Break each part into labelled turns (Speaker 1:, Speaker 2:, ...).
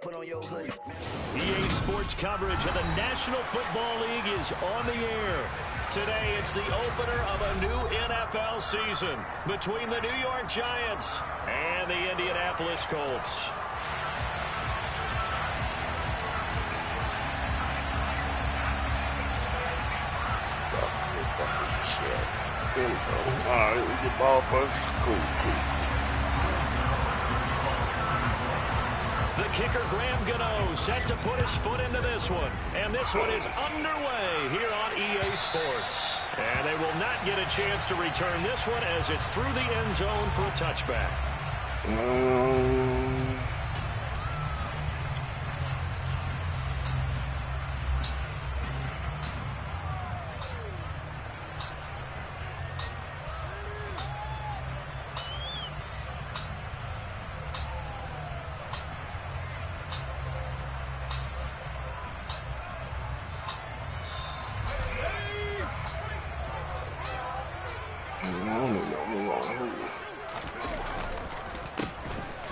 Speaker 1: EA Sports coverage of the National Football League is on the air. Today, it's the opener of a new NFL season between the New York Giants and the Indianapolis Colts.
Speaker 2: All right, we get ball first. Cool.
Speaker 1: The kicker, Graham Gano, set to put his foot into this one. And this one is underway here on EA Sports. And they will not get a chance to return this one as it's through the end zone for a touchback.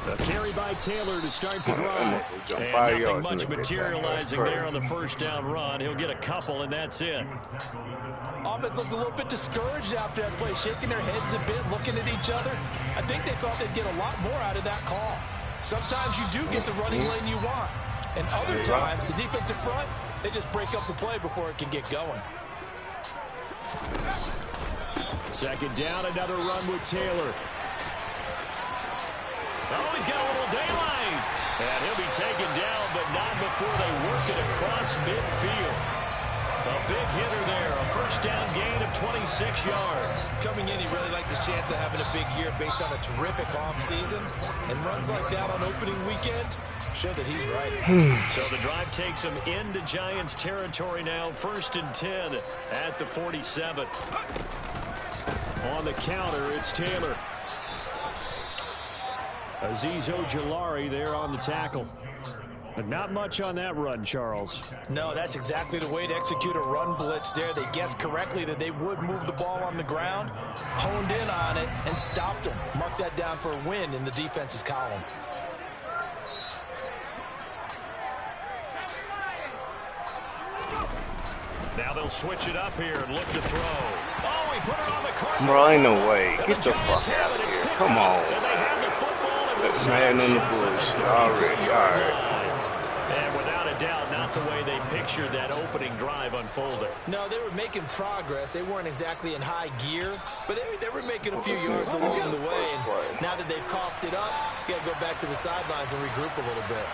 Speaker 1: A carry by Taylor to start the drive. And nothing much materializing there on the first down run. He'll get a couple, and that's it.
Speaker 3: Offense looked a little bit discouraged after that play, shaking their heads a bit, looking at each other. I think they thought they'd get a lot more out of that call. Sometimes you do get the running lane you want. And other times, the defensive front, they just break up the play before it can get going.
Speaker 1: Second down, another run with Taylor. Oh, he's got a little daylight. And he'll be taken down, but not before they work it across midfield. A big hitter there, a first down gain of 26 yards.
Speaker 3: Coming in, he really liked his chance of having a big year based on a terrific offseason. And runs like that on opening weekend show that he's right.
Speaker 1: So the drive takes him into Giants territory now, 1st and 10 at the 47. On the counter, it's Taylor. Azeez Ojulari there on the tackle. But not much on that run, Charles.
Speaker 3: No, that's exactly the way to execute a run blitz there. They guessed correctly that they would move the ball on the ground, honed in on it, and stopped them. Mark that down for a win in the defense's column.
Speaker 1: Now they'll switch it up here and look to throw. Oh, he put it on the carpet.
Speaker 2: Bro, ain't no way. Get the fuck out of here. Come on. That's man on the bullshit already. All right.
Speaker 1: And without a doubt, not the way they pictured that opening drive unfolded.
Speaker 3: No, they were making progress. They weren't exactly in high gear, but they were making a few yards along the way. And now that they've coughed it up, you got to go back to the sidelines and regroup a little bit.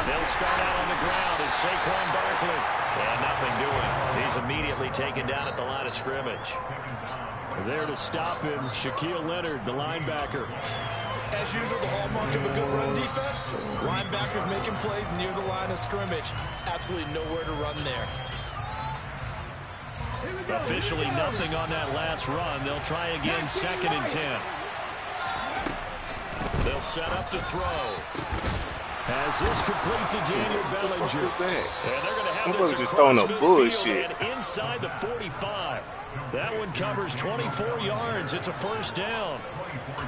Speaker 1: They'll start out on the ground. It's Saquon Barkley. And nothing doing. He's immediately taken down at the line of scrimmage. There to stop him, Shaquille Leonard, the linebacker.
Speaker 3: As usual, the hallmark of a good run defense. Linebackers making plays near the line of scrimmage. Absolutely nowhere to run there.
Speaker 1: Officially nothing on that last run. They'll try again, 2nd and 10. They'll set up to throw. As this complete to Daniel Bellinger. And they're going to have this across midfield and inside the 45. That one covers 24 yards. It's a first down.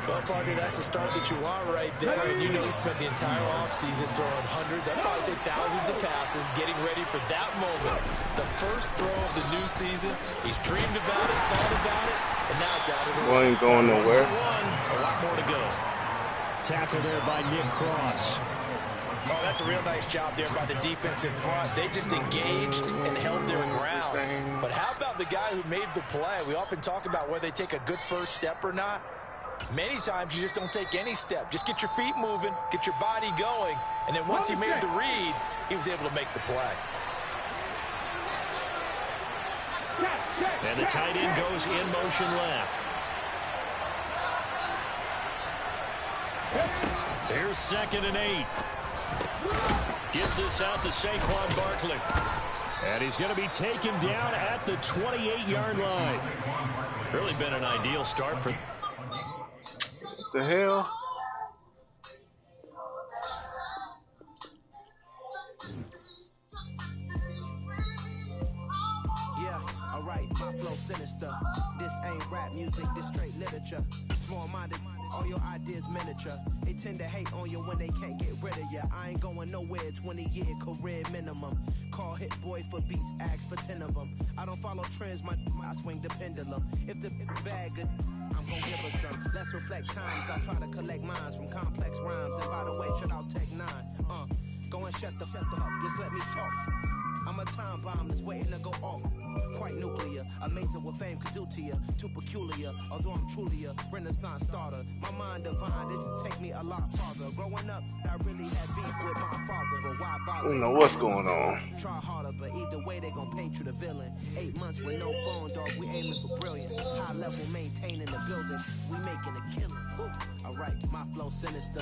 Speaker 3: Well, partner, that's the start that you want right there. And you know he spent the entire offseason throwing hundreds, I'd probably say thousands of passes, getting ready for that moment. The first throw of the new season. He's dreamed about it, thought about it, and now it's out of the way.
Speaker 2: Ain't going nowhere.
Speaker 1: A lot more to go. Tackle there by Nick Cross.
Speaker 3: Oh, that's a real nice job there by the defensive front. They just engaged and held their ground. But how about the guy who made the play? We often talk about whether they take a good first step or not. Many times you just don't take any step. Just get your feet moving, get your body going, and then once he made the read, he was able to make the play.
Speaker 1: And the tight end goes in motion left. Here's 2nd and 8. Gets this out to Saquon Barkley. And he's going to be taken down at the 28-yard line. Really been an ideal start for...
Speaker 2: What the hell?
Speaker 4: Yeah, alright, my flow sinister. This ain't rap music, this straight literature. Small-minded All your ideas miniature. They tend to hate on you when they can't get rid of you. I ain't going nowhere, 20-year career minimum. Call hit boy for beats, ask for 10 of them. I don't follow trends, I swing the pendulum. If the bag good, I'm gonna give her some. Let's reflect times, I try to collect minds from complex rhymes. And by the way, shout out Tech 9. Go and shut the fuck up, just let me talk. I'm a time bomb that's waiting to go off. Quite nuclear, amazing what fame could do to you. Too peculiar, although I'm truly a renaissance starter. My mind divine, it take me a lot farther. Growing up, I really had beef with my father. But why bother?
Speaker 2: I don't know what's going on.
Speaker 4: Try harder, but either way they gon' paint you the villain. 8 months with no phone, dog, we aiming for brilliance. High level maintaining the building, we making a killing. Alright, my flow sinister.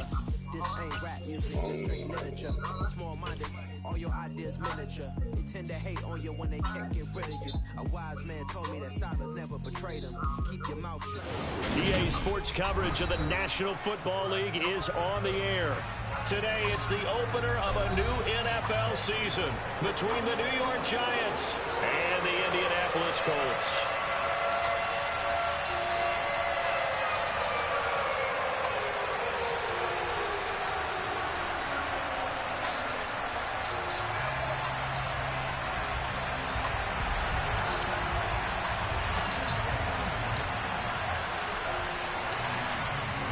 Speaker 4: This ain't rap music, this straight literature. Small-minded, all your ideas miniature. They tend to hate on you when they can't get rid of you. A wise man told me that silence never betrayed him. Keep your mouth shut.
Speaker 1: EA Sports coverage of the National Football League is on the air. Today, it's the opener of a new NFL season between the New York Giants and the Indianapolis Colts.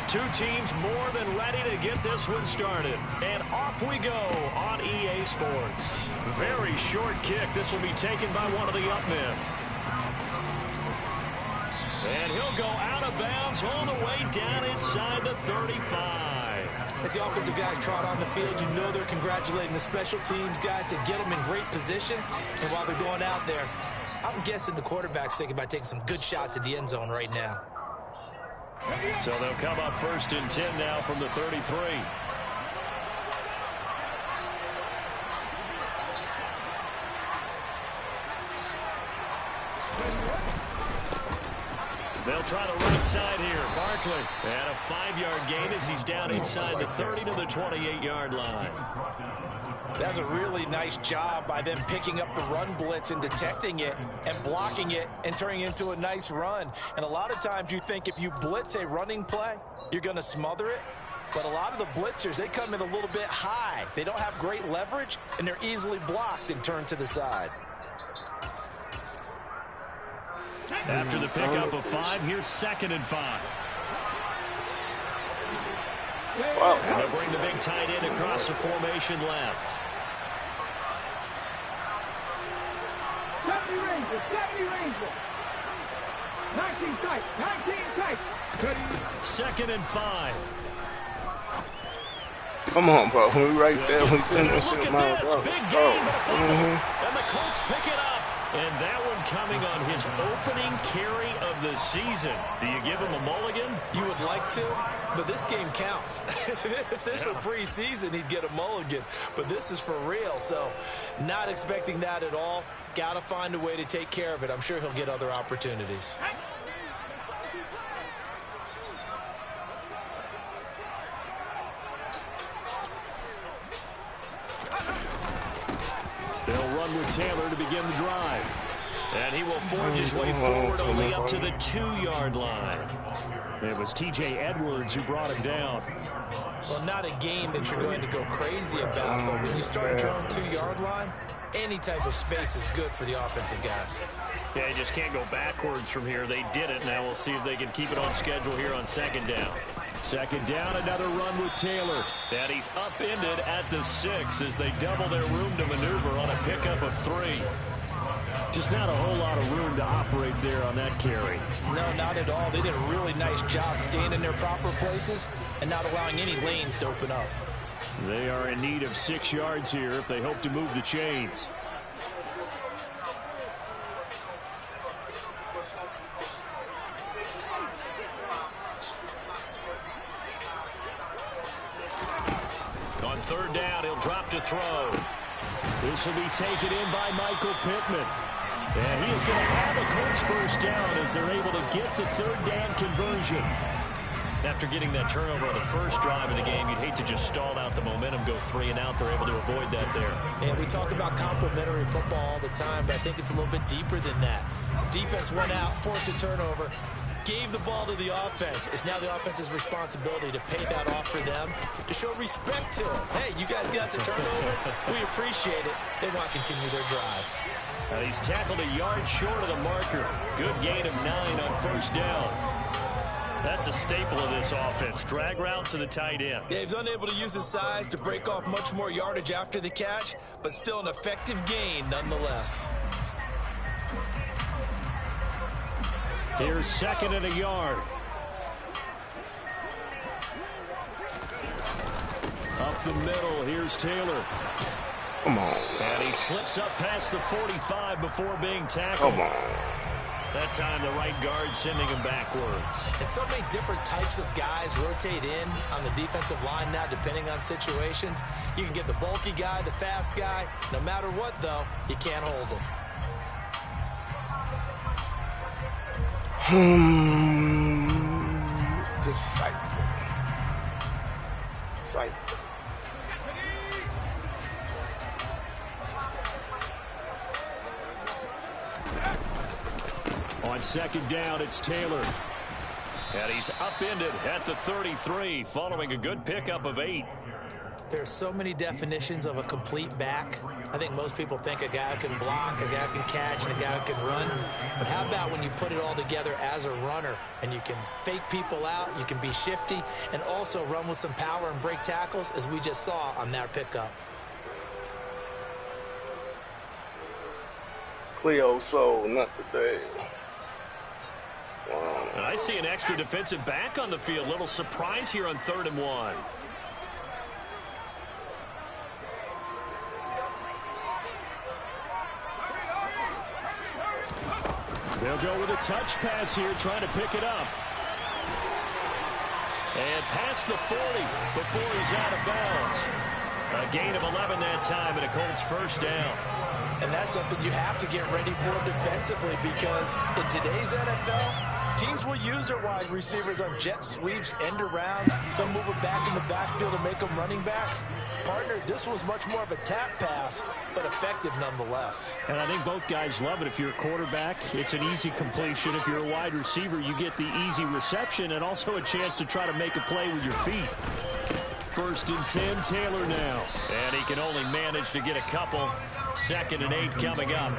Speaker 1: Two teams more than ready to get this one started. And off we go on EA Sports. Very short kick. This will be taken by one of the up men. And he'll go out of bounds all the way down inside the 35.
Speaker 3: As the offensive guys trot on the field, you know they're congratulating the special teams guys to get them in great position. And while they're going out there, I'm guessing the quarterback's thinking about taking some good shots at the end zone right now.
Speaker 1: So they'll come up 1st and 10 now from the 33. They'll try the right side here. Barkley. And a 5-yard gain as he's down inside the 30 to the 28-yard line.
Speaker 3: That's a really nice job by them picking up the run blitz and detecting it and blocking it and turning it into a nice run. And a lot of times you think if you blitz a running play, you're going to smother it. But a lot of the blitzers, they come in a little bit high. They don't have great leverage, and they're easily blocked and turned to the side.
Speaker 1: After the pickup of 5, here's 2nd and 5.
Speaker 2: Wow.
Speaker 1: And they'll bring the big tight end across the formation left.
Speaker 5: Deputy Ranger. 19 tight. 19 tight.
Speaker 1: 2nd and 5.
Speaker 2: Come on, bro. We right there. We send that
Speaker 1: Look
Speaker 2: shit
Speaker 1: at this. Big gain.
Speaker 2: Oh.
Speaker 1: And the Colts pick it up. And that one coming on his opening carry of the season. Do you give him a mulligan?
Speaker 3: You would like to, but this game counts. If this were preseason, he'd get a mulligan. But this is for real, so not expecting that at all. Got to find a way to take care of it. I'm sure he'll get other opportunities.
Speaker 1: They'll run with Taylor to begin the drive. And he will forge his way forward only up to the 2-yard line. It was T.J. Edwards who brought him down.
Speaker 3: Well, not a game that you're going to go crazy about, but when you start at your own 2-yard line, any type of space is good for the offensive guys.
Speaker 1: Yeah, you just can't go backwards from here. They did it. Now we'll see if they can keep it on schedule here on 2nd down. 2nd down, another run with Taylor. And he's upended at the 6 as they double their room to maneuver on a pickup of 3. Just not a whole lot of room to operate there on that carry.
Speaker 3: No, not at all. They did a really nice job staying in their proper places and not allowing any lanes to open up.
Speaker 1: They are in need of 6 yards here if they hope to move the chains. On 3rd down, he'll drop to throw. This will be taken in by Michael Pittman. And he is going to have a Colts 1st down as they're able to get the 3rd down conversion. After getting that turnover on the first drive of the game, you'd hate to just stall out the momentum, go 3 and out. They're able to avoid that there.
Speaker 3: Yeah, we talk about complementary football all the time, but I think it's a little bit deeper than that. Defense went out, forced a turnover. gave the ball to the offense. It's now the offense's responsibility to pay that off for them, to show respect to them. Hey, you guys got the turnover. We appreciate it. They want to continue their drive.
Speaker 1: He's tackled a yard short of the marker. Good gain of 9 on first down. That's a staple of this offense. Drag route to the tight end.
Speaker 3: Yeah, he's unable to use his size to break off much more yardage after the catch, but still an effective gain nonetheless.
Speaker 1: Here's 2nd and a yard. Up the middle, here's Taylor.
Speaker 2: Come on.
Speaker 1: And he slips up past the 45 before being tackled.
Speaker 2: Come on.
Speaker 1: That time the right guard sending him backwards.
Speaker 3: And so many different types of guys rotate in on the defensive line now, depending on situations. You can get the bulky guy, the fast guy. No matter what, though, you can't hold them.
Speaker 2: Disciple.
Speaker 1: On 2nd down, it's Taylor. And he's upended at the 33, following a good pickup of 8.
Speaker 3: There's so many definitions of a complete back. I think most people think a guy who can block, a guy who can catch, and a guy who can run. But how about when you put it all together as a runner, and you can fake people out, you can be shifty, and also run with some power and break tackles, as we just saw on that pickup.
Speaker 2: Cleo soul, not today. Wow.
Speaker 1: And I see an extra defensive back on the field. Little surprise here on 3rd and 1. They'll go with a touch pass here, trying to pick it up. And past the 40 before he's out of bounds. A gain of 11 that time, and a Colts first down.
Speaker 3: And that's something you have to get ready for defensively, because in today's NFL, teams will use their wide receivers on jet sweeps, end arounds. They'll move it back in the backfield and make them running backs. Partner, this was much more of a tap pass, but effective nonetheless.
Speaker 1: And I think both guys love it. If you're a quarterback, it's an easy completion. If you're a wide receiver, you get the easy reception and also a chance to try to make a play with your feet. 1st and 10, Taylor now. And he can only manage to get a couple. 2nd and 8 coming up.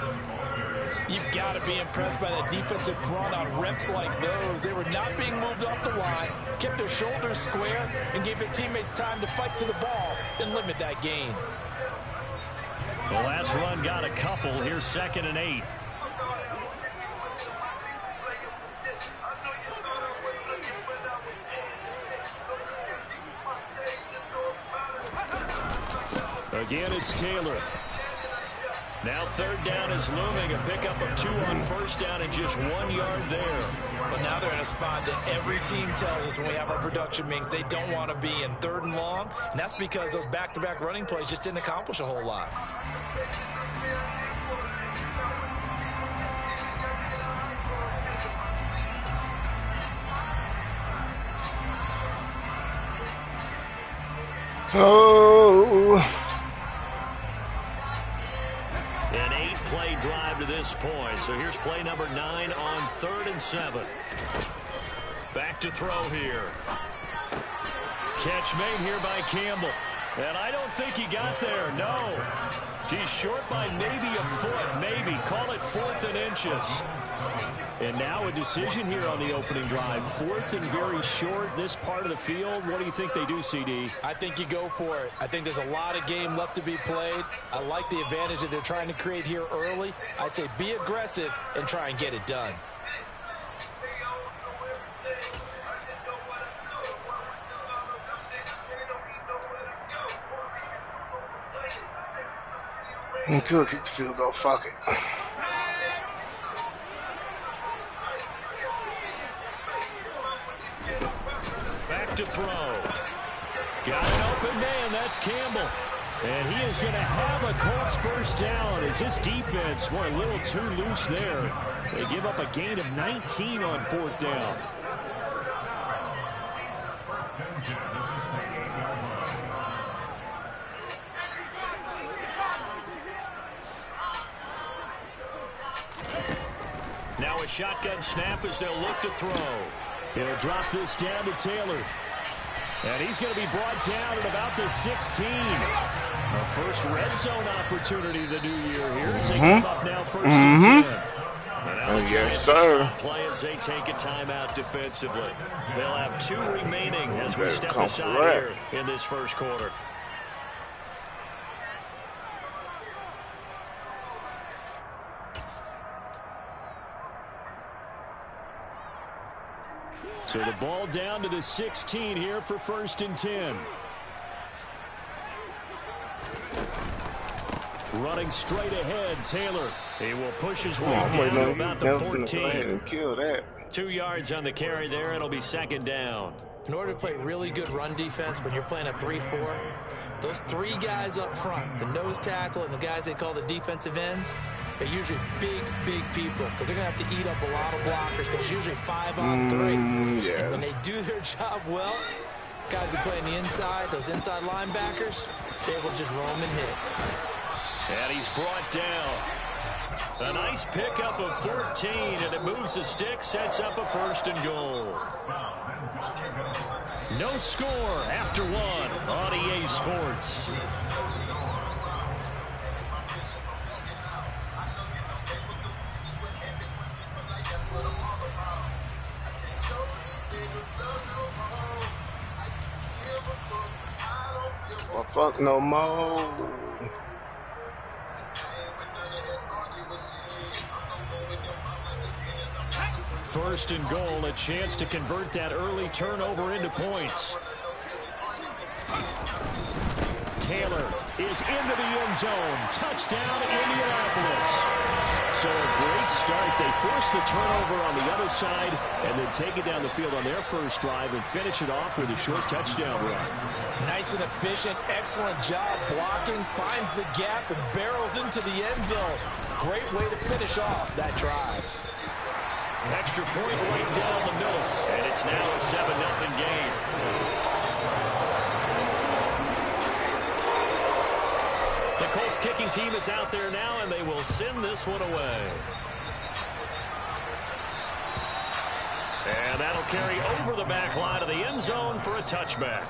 Speaker 3: You've got to be impressed by the defensive front on reps like those. They were not being moved off the line, kept their shoulders square, and gave their teammates time to fight to the ball and limit that gain.
Speaker 1: The last run got a couple. Here's 2nd and 8. Again, it's Taylor. Now 3rd down is looming. A pickup of 2 on first down and just 1 yard there.
Speaker 3: But now they're in a spot that every team tells us when we have our production meetings they don't want to be in, 3rd and long. And that's because those back-to-back running plays just didn't accomplish a whole lot.
Speaker 2: Oh.
Speaker 1: An 8-play drive to this point. So here's play number 9 on 3rd and 7. Back to throw here. Catch made here by Campbell. And I don't think he got there. No. He's short by maybe a foot. Maybe. Call it 4th and inches. And now a decision here on the opening drive. 4th and very short, this part of the field. What do you think they do, CD?
Speaker 3: I think you go for it. I think there's a lot of game left to be played. I like the advantage that they're trying to create here early. I say be aggressive and try and get it done.
Speaker 2: Good, kick the field goal. Fuck it.
Speaker 1: Back to throw. Got an open man. That's Campbell. And he is going to have a Colts first down as this defense went a little too loose there. They give up a gain of 19 on 4th down. Now a shotgun snap as they'll look to throw. He'll drop this down to Taylor. And he's going to be brought down at about the 16. A first red zone opportunity the new year here as they come up now first and 10. And now the Giants stop play as they take a timeout defensively. They'll have 2 remaining as we step aside here in this first quarter. So the ball down to the 16 here for first and 10. Running straight ahead, Taylor. He will push his way down to about the 14. 2 yards on the carry there. It'll be second down.
Speaker 3: In order to play really good run defense when you're playing a 3-4, those 3 guys up front, the nose tackle and the guys they call the defensive ends, they're usually big people because they're going to have to eat up a lot of blockers because usually 5 on 3. And when they do their job well, guys who play on the inside, those inside linebackers, they will just roam and hit.
Speaker 1: And he's brought down. A nice pickup of 14, and it moves the stick, sets up a first and goal. No score after 1 on EA Sports.
Speaker 2: Well, fuck no more.
Speaker 1: First and goal, a chance to convert that early turnover into points. Taylor is into the end zone. Touchdown, Indianapolis. So a great start. They force the turnover on the other side and then take it down the field on their first drive and finish it off with a short touchdown run.
Speaker 3: Nice and efficient. Excellent job blocking. Finds the gap and barrels into the end zone. Great way to finish off that drive.
Speaker 1: Extra point right down the middle, and it's now a 7-0 game. The Colts kicking team is out there now, and they will send this one away. And that'll carry over the back line of the end zone for a touchback.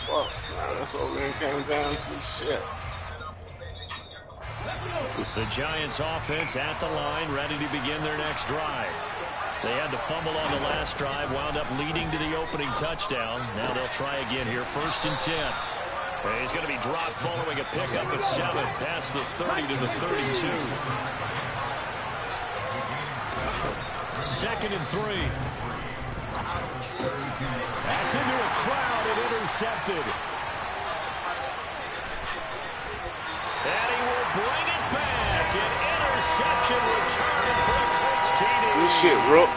Speaker 2: Fuck, man, that's what we came down to. Shit.
Speaker 1: The Giants offense at the line, ready to begin their next drive. They had to fumble on the last drive, wound up leading to the opening touchdown. Now they'll try again here, first and 10. He's going to be dropped following a pickup of 7, past the 30 to the 32. Second and 3. That's into a crowd and intercepted. And he will bring it back. An interception return for a Colts TD.
Speaker 2: Good shit, Rook.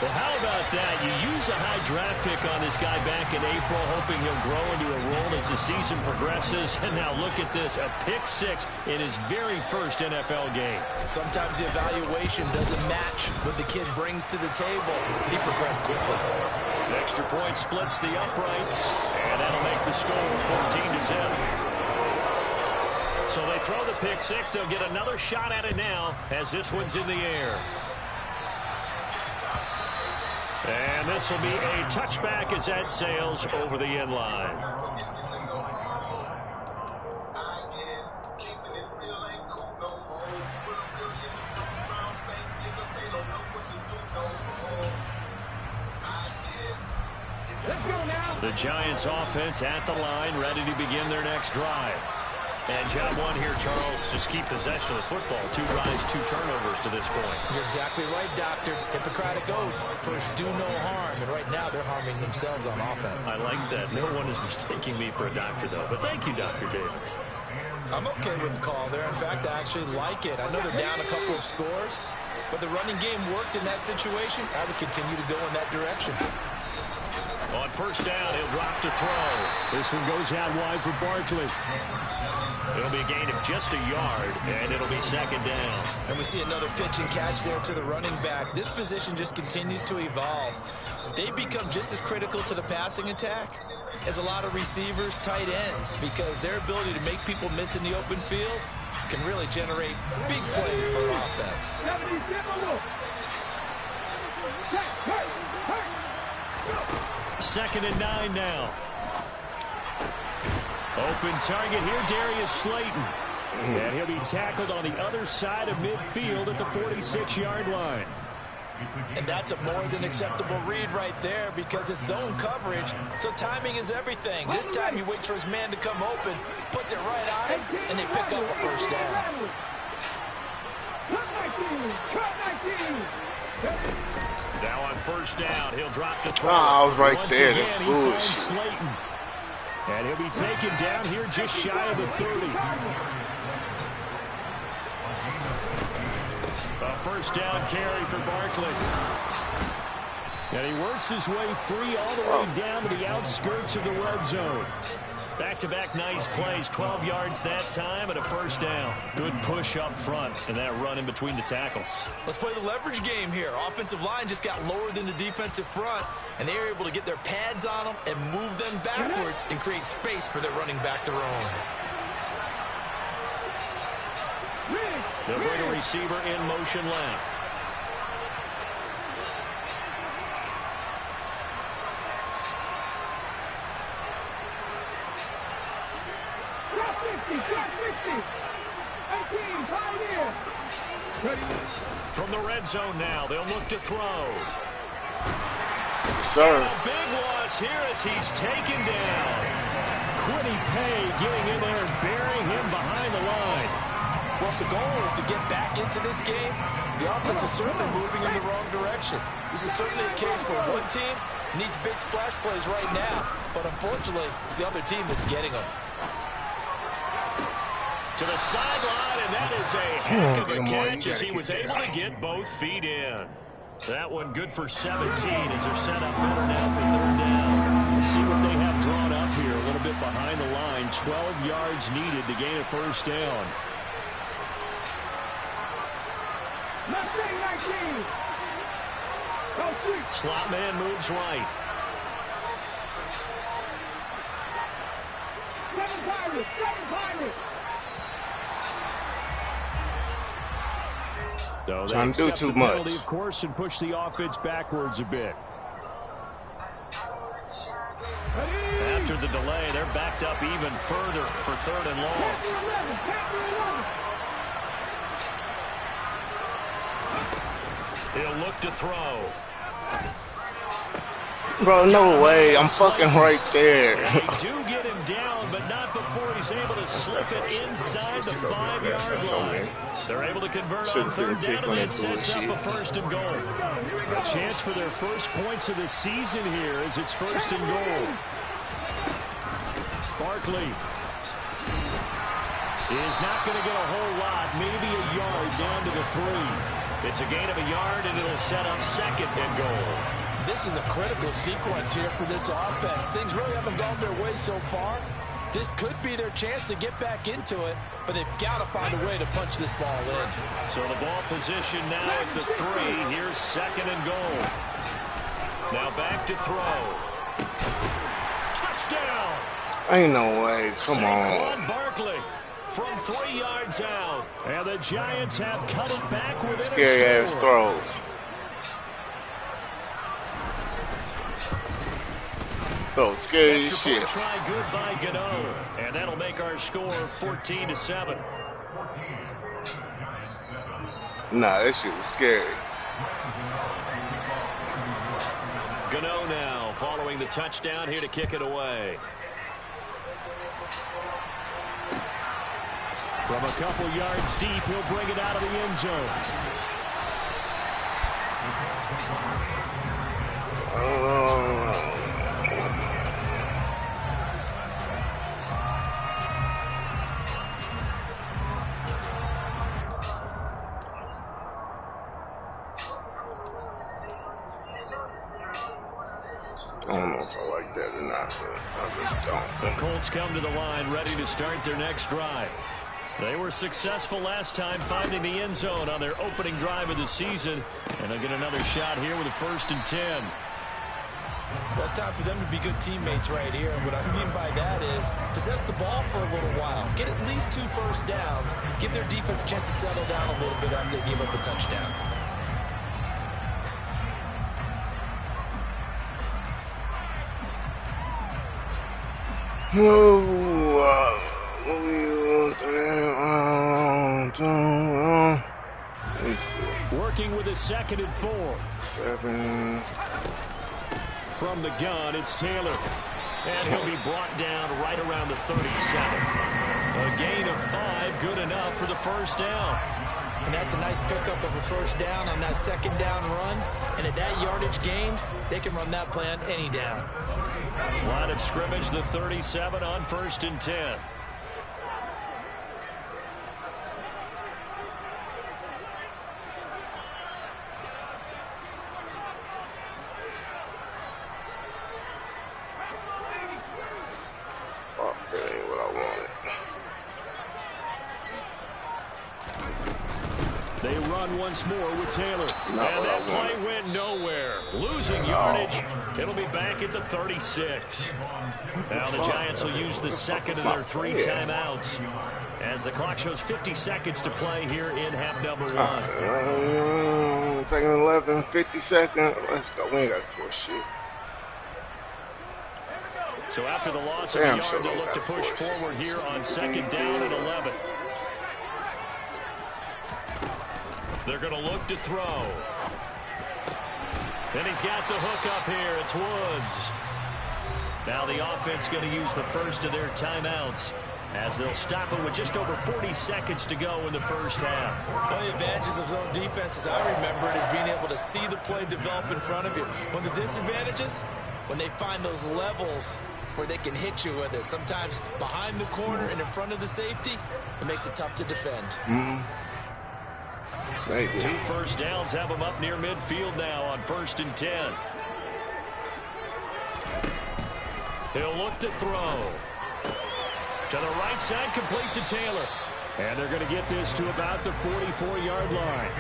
Speaker 1: Well, how about that? You use a high draft pick on this guy back in April, hoping he'll grow into a role as the season progresses. And now look at this, a pick 6 in his very first NFL game.
Speaker 3: Sometimes the evaluation doesn't match what the kid brings to the table. He progressed quickly.
Speaker 1: Extra point splits the uprights, and that'll make the score 14-0. So they throw the pick 6. They'll get another shot at it now as this one's in the air. And this will be a touchback as that sails over the end line. The Giants offense at the line, ready to begin their next drive. And job 1 here, Charles, just keep possession of the football. 2 drives, 2 turnovers to this point.
Speaker 3: You're exactly right, Doctor. Hippocratic oath. First, do no harm. And right now, they're harming themselves on offense.
Speaker 1: I like that. No one is mistaking me for a doctor, though. But thank you, Dr. Davis.
Speaker 3: I'm okay with the call there. In fact, I actually like it. I know they're down a couple of scores, but the running game worked in that situation. I would continue to go in that direction.
Speaker 1: On first down, he'll drop to throw. This one goes out wide for Barkley. It'll be a gain of just a yard, and it'll be second down.
Speaker 3: And we see another pitch and catch there to the running back. This position just continues to evolve. They become just as critical to the passing attack is a lot of receivers, tight ends, because their ability to make people miss in the open field can really generate big plays for an offense.
Speaker 1: Second and 9 now. Open target here, Darius Slayton. And he'll be tackled on the other side of midfield at the 46-yard line.
Speaker 3: And that's a more than acceptable read right there because it's zone coverage, so timing is everything. This time he waits for his man to come open, puts it right on him, and they pick up a first down.
Speaker 1: Now on first down, he'll drop the throw.
Speaker 2: I was right
Speaker 1: Once
Speaker 2: there.
Speaker 1: Again,
Speaker 2: That's
Speaker 1: he
Speaker 2: bullshit.
Speaker 1: Slayton. And he'll be taken down here just shy of the 30. A first down carry for Barkley. And he works his way free all the way down to the outskirts of the red zone. Back-to-back nice plays, 12 yards that time and a first down. Good push up front and that run in between the tackles.
Speaker 3: Let's play the leverage game here. Offensive line just got lower than the defensive front, and they were able to get their pads on them and move them backwards and create space for their running back to roam.
Speaker 1: They'll bring a receiver in motion left. From the red zone now, they'll look to throw.
Speaker 2: Sir.
Speaker 1: A big loss here as he's taken down. Quiddy Pay getting in there and burying him behind the line.
Speaker 3: Well, if the goal is to get back into this game, the offense is certainly moving in the wrong direction. This is certainly a case where one team needs big splash plays right now, but unfortunately, it's the other team that's getting them.
Speaker 1: To the sideline, and that is a heck of a catch as he was able to get both feet in. That one good for 17 as they're set up better now for third down. Let's see what they have drawn up here. A little bit behind the line. 12 yards needed to gain a first down. Slot man moves right. So they
Speaker 2: Trying to do
Speaker 1: accept
Speaker 2: too
Speaker 1: the penalty,
Speaker 2: much.
Speaker 1: of course, and push the offense backwards a bit. After the delay, they're backed up even further for third and long. He'll look to throw.
Speaker 2: Bro, no way. I'm fucking right there.
Speaker 1: They do get him down, but not before he's able to slip it inside the 5-yard line. They're able to convert on third down, and that sets up a first and goal. A chance for their first points of the season here as it's first and goal. Barkley is not going to get a whole lot, maybe a yard down to the 3. It's a gain of a yard, and it'll set up second and goal.
Speaker 3: This is a critical sequence here for this offense. Things really haven't gone their way so far. This could be their chance to get back into it, but they've got to find a way to punch this ball in.
Speaker 1: So the ball position now at the 3. Here's second and goal. Now back to throw. Touchdown!
Speaker 2: Ain't no way. Come
Speaker 1: Saquon
Speaker 2: on.
Speaker 1: Barkley from 3 yards out. And the Giants have cut it back within
Speaker 2: Scary
Speaker 1: a
Speaker 2: ass
Speaker 1: score.
Speaker 2: throws. So scary as
Speaker 1: Extra point
Speaker 2: shit.
Speaker 1: try good by Gano. And that'll make our score 14-7.
Speaker 2: Nah, that shit was scary.
Speaker 1: Gano now following the touchdown here to kick it away. From a couple yards deep, he'll bring it out of the end zone.
Speaker 2: I don't know if I like that or not, but I really don't.
Speaker 1: The Colts come to the line ready to start their next drive. They were successful last time finding the end zone on their opening drive of the season, and they'll get another shot here with a 1st and 10.
Speaker 3: Well, it's time for them to be good teammates right here. And what I mean by that is possess the ball for a little while. Get at least 2 first downs. Give their defense a chance to settle down a little bit after they give up a touchdown.
Speaker 1: Working with a 2nd and 4.
Speaker 2: 7.
Speaker 1: From the gun, it's Taylor. And he'll be brought down right around the 37. A gain of 5, good enough for the first down.
Speaker 3: And that's a nice pickup of a first down on that 2nd down run. And at that yardage gained, they can run that play on any down.
Speaker 1: Line of scrimmage, the 37 on 1st and 10.
Speaker 2: Oh, that ain't what I wanted.
Speaker 1: They run once more with Taylor.
Speaker 2: Not
Speaker 1: and that play went nowhere. Losing yardage. It'll be back at the 36. Now the Giants will use the 2nd of their 3 timeouts as the clock shows 50 seconds to play here in half number 1.
Speaker 2: 2nd and 11, 50 seconds. Let's go. We ain't got to force shit.
Speaker 1: So after the loss of a yard, they'll look to push forward here on 2nd down and 11. They're going to look to throw. And he's got the hook up here. It's Woods. Now the offense going to use the first of their timeouts as they'll stop it with just over 40 seconds to go in the first half.
Speaker 3: One of the advantages of zone defense, as I remember it, is being able to see the play develop in front of you. One of the disadvantages, when they find those levels where they can hit you with it. Sometimes behind the corner and in front of the safety, it makes it tough to defend.
Speaker 2: Maybe.
Speaker 1: 2 first downs have them up near midfield now on 1st and 10. He'll look to throw. To the right side, complete to Taylor. And they're going to get this to about the 44-yard line.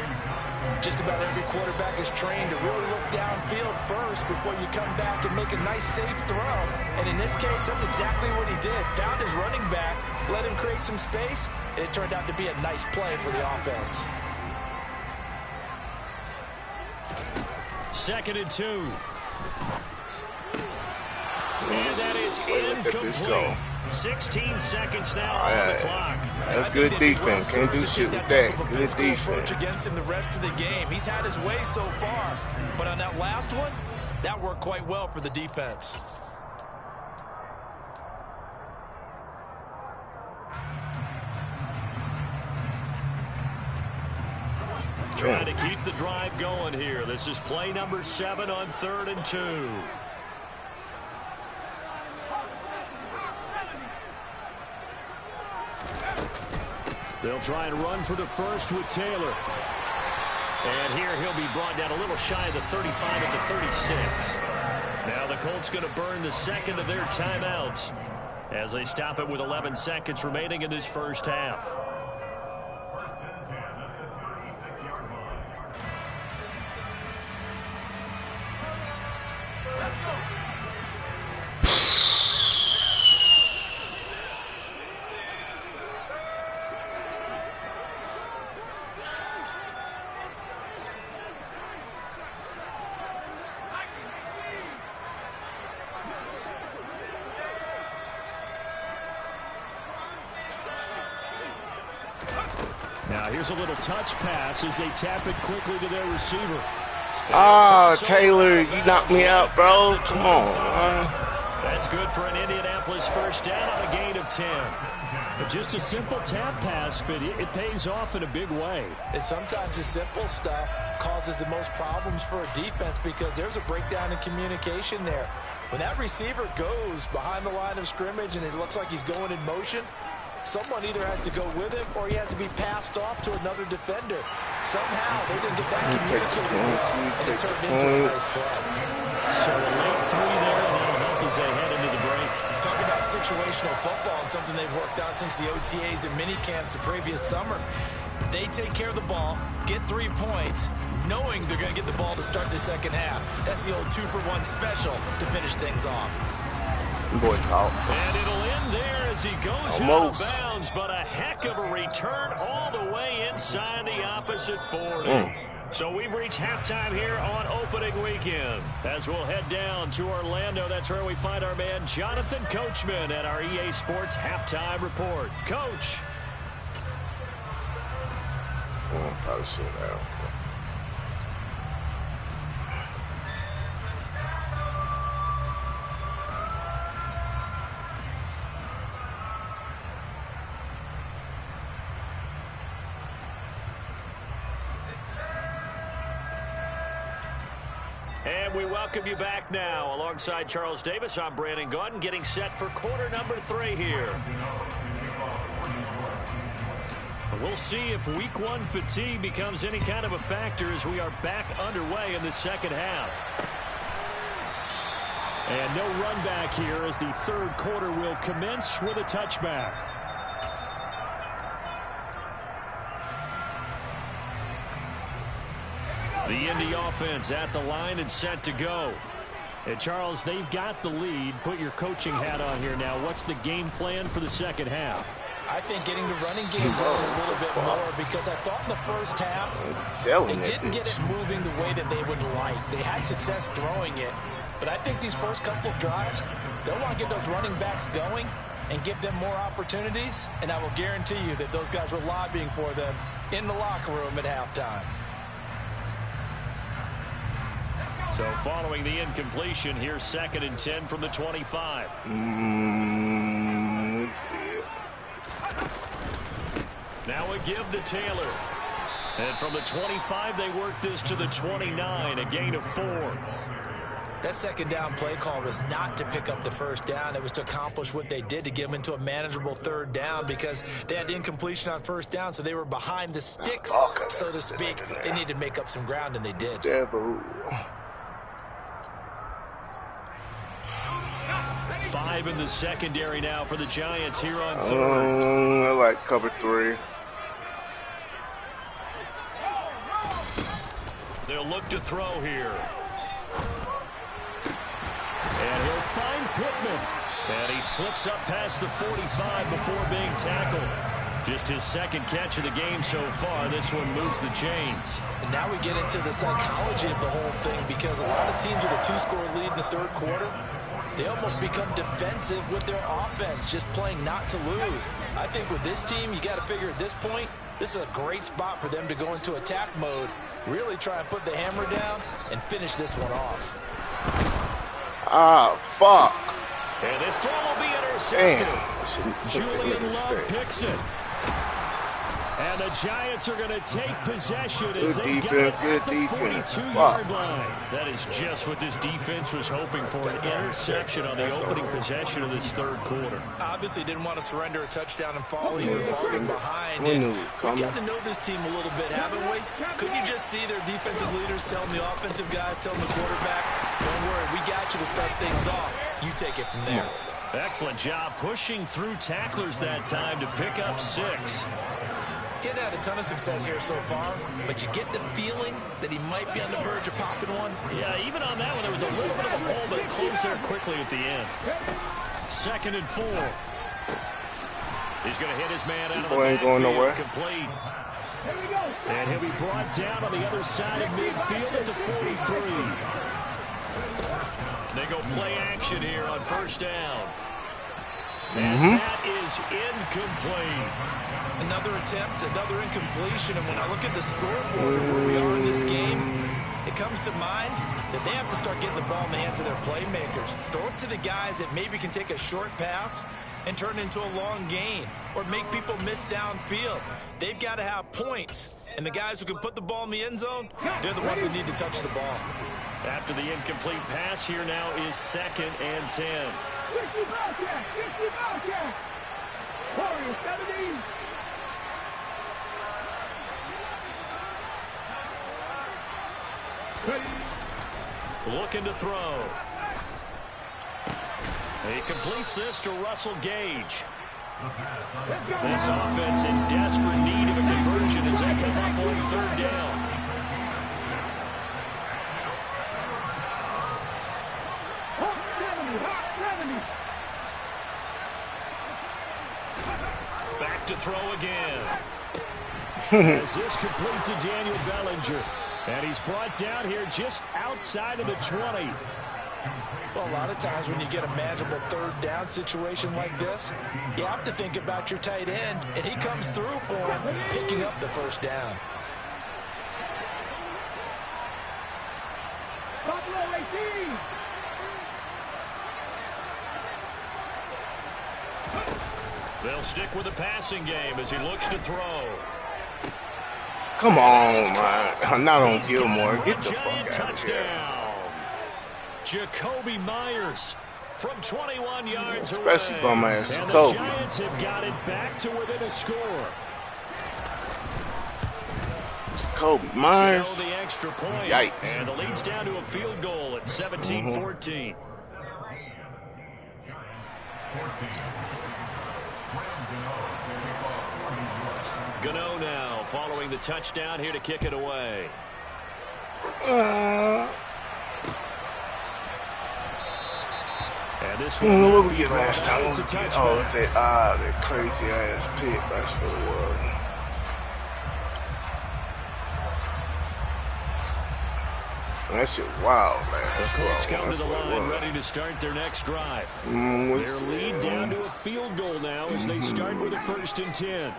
Speaker 3: Just about every quarterback is trained to really look downfield first before you come back and make a nice, safe throw. And in this case, that's exactly what he did. Found his running back, let him create some space, and it turned out to be a nice play for the offense.
Speaker 1: 2nd and 2. And that is incomplete. 16 seconds now on the clock.
Speaker 2: That's good defense. Can't do shit with that. Good defense.
Speaker 3: Against him the rest of the game. He's had his way so far. But on that last one, that worked quite well for the defense.
Speaker 1: Trying to keep the drive going here. This is play number 7 on 3rd and 2. They'll try and run for the first with Taylor. And here he'll be brought down a little shy of the 35 at the 36. Now the Colts going to burn the 2nd of their timeouts as they stop it with 11 seconds remaining in this first half. Now here's a little touch pass as they tap it quickly to their receiver.
Speaker 2: Taylor, you knocked me out, bro. Come on, man.
Speaker 1: That's good for an Indianapolis first down on a gain of 10. But just a simple tap pass, but it pays off in a big way.
Speaker 3: And sometimes the simple stuff causes the most problems for a defense because there's a breakdown in communication there. When that receiver goes behind the line of scrimmage and it looks like he's going in motion, someone either has to go with him or he has to be passed off to another defender. Somehow they didn't get that communicated and it turned into a nice play.
Speaker 1: So a late 3 there, and that'll help as they head into the break.
Speaker 3: Talk about situational football and something they've worked on since the OTAs and mini camps the previous summer. They take care of the ball, get 3 points, knowing they're going to get the ball to start the second half. That's the old 2-for-1 special to finish things off.
Speaker 2: Boy caught.
Speaker 1: And it'll end there as he goes out of bounds, but a heck of a return all the way inside the opposite 40. So we've reached halftime here on opening weekend. As we'll head down to Orlando, that's where we find our man Jonathan Coachman at our EA Sports Halftime Report. Coach.
Speaker 2: Probably sit down.
Speaker 1: And we welcome you back now. Alongside Charles Davis, I'm Brandon Gaudin, getting set for quarter number 3 here. We'll see if week 1 fatigue becomes any kind of a factor as we are back underway in the second half. And no run back here as the third quarter will commence with a touchback. The Indy offense at the line and set to go. And Charles, they've got the lead. Put your coaching hat on here now. What's the game plan for the second half?
Speaker 3: I think getting the running game going a little bit more, because I thought in the first half they didn't get it moving the way that they would like. They had success throwing it, but I think these first couple of drives, they'll want to get those running backs going and give them more opportunities, and I will guarantee you that those guys were lobbying for them in the locker room at halftime.
Speaker 1: So following the incompletion, here's 2nd and 10 from the 25.
Speaker 2: Let's see it.
Speaker 1: Now a give to Taylor. And from the 25, they work this to the 29, a gain of 4.
Speaker 3: That second down play call was not to pick up the first down. It was to accomplish what they did, to get them into a manageable third down, because they had incompletion on first down, so they were behind the sticks, so to speak. They needed to make up some ground, and they did.
Speaker 2: Devil.
Speaker 1: 5 in the secondary now for the Giants here on third.
Speaker 2: I like cover 3.
Speaker 1: They'll look to throw here. And he'll find Pittman. And he slips up past the 45 before being tackled. Just his second catch of the game so far. This one moves the chains.
Speaker 3: And now we get into the psychology of the whole thing, because a lot of teams with a 2-score lead in the third quarter, they almost become defensive with their offense, just playing not to lose. I think with this team, you got to figure at this point, this is a great spot for them to go into attack mode, really try and put the hammer down and finish this one off.
Speaker 2: Ah, fuck.
Speaker 1: And this throw will be intercepted.
Speaker 2: Damn.
Speaker 1: Julian Love picks it. And the Giants are going to take possession as they get it at the 42-yard line. That is just what this defense was hoping for, an interception on the opening possession of this third quarter.
Speaker 3: Obviously didn't want to surrender a touchdown and fall even farther behind.
Speaker 2: We
Speaker 3: We got to know this team a little bit, haven't we? Couldn't you just see their defensive leaders telling the offensive guys, telling the quarterback, don't worry, we got you to start things off. You take it from there.
Speaker 1: Excellent job pushing through tacklers that time to pick up 6.
Speaker 3: He's had a ton of success here so far, but you get the feeling that he might be on the verge of popping one.
Speaker 1: Yeah, even on that one, there was a little bit of a hole, but it closed there quickly at the end. 2nd and 4. He's going to hit his man out of the backfield. Complete. And he'll be brought down on the other side of midfield at the 43. They go play action here on first down. And that is incomplete.
Speaker 3: Another attempt, another incompletion, and when I look at the scoreboard and where we are in this game, it comes to mind that they have to start getting the ball in the hands of their playmakers. Throw it to the guys that maybe can take a short pass and turn it into a long gain, or make people miss downfield. They've got to have points, and the guys who can put the ball in the end zone, they're the ones that need to touch the ball.
Speaker 1: After the incomplete pass, here now is 2nd and 10.
Speaker 5: 50 Bobcat! 50 Bobcat! Warriors 17!
Speaker 1: Looking to throw. He completes this to Russell Gage. This offense in desperate need of a conversion as they come up on 3rd down. Back to throw again. As this complete to Daniel Bellinger. And he's brought down here just outside of the 20.
Speaker 3: Well, a lot of times when you get a manageable 3rd down situation like this, you have to think about your tight end, and he comes through for him, picking up the 1st down.
Speaker 5: Buffalo 18.
Speaker 1: They'll stick with the passing game as he looks to throw.
Speaker 2: Come on, man. Not on Gilmore. Get the fuck out of here.
Speaker 1: Jacoby Myers from 21 yards away.
Speaker 2: Especially bum ass
Speaker 1: And
Speaker 2: Jacoby.
Speaker 1: the Giants have got it back to within a score.
Speaker 2: Jacoby Myers.
Speaker 1: The extra point.
Speaker 2: Yikes.
Speaker 1: And the lead's down to a field goal at 17-14. Gano now following the touchdown here to kick it away. And this one,
Speaker 2: what we get last time? Oh, it's that crazy ass pick. That's what it was. That shit wild, man.
Speaker 1: The Colts come to the line ready to start their next drive. Their lead down to a field goal now as they start with a 1st and 10.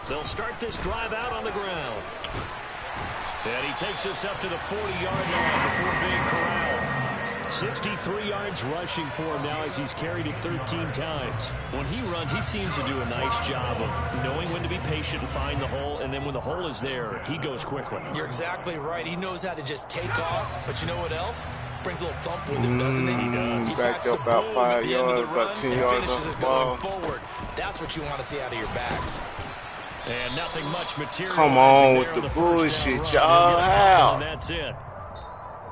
Speaker 1: They'll start this drive out on the ground. And he takes us up to the 40-yard line before being corralled. 63 yards rushing for him now as he's carried it 13 times. When he runs, he seems to do a nice job of knowing when to be patient and find the hole, and then when the hole is there, he goes quickly.
Speaker 3: You're exactly right. He knows how to just take off, but you know what else? Brings a little thump with him, doesn't he?
Speaker 1: He does.
Speaker 2: He backed up about 5 yards, about 10 yards off the ball.
Speaker 3: Forward. That's what you want to see out of your backs.
Speaker 1: And nothing much material.
Speaker 2: Come on with the bullshit, y'all. How?
Speaker 1: And that's it.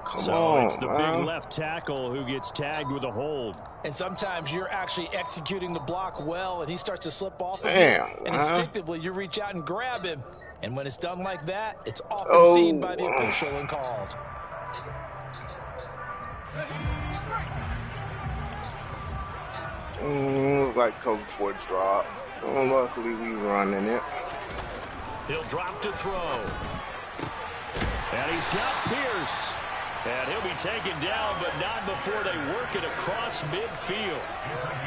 Speaker 2: Come on,
Speaker 1: it's the big left tackle who gets tagged with a hold.
Speaker 3: And sometimes you're actually executing the block well, and he starts to slip off.
Speaker 2: Damn,
Speaker 3: and instinctively, you reach out and grab him. And when it's done like that, it's often seen by the official and called.
Speaker 2: Like Kobe Ford drop. Luckily, we running it.
Speaker 1: He'll drop to throw. And he's got Pierce. And he'll be taken down, but not before they work it across midfield.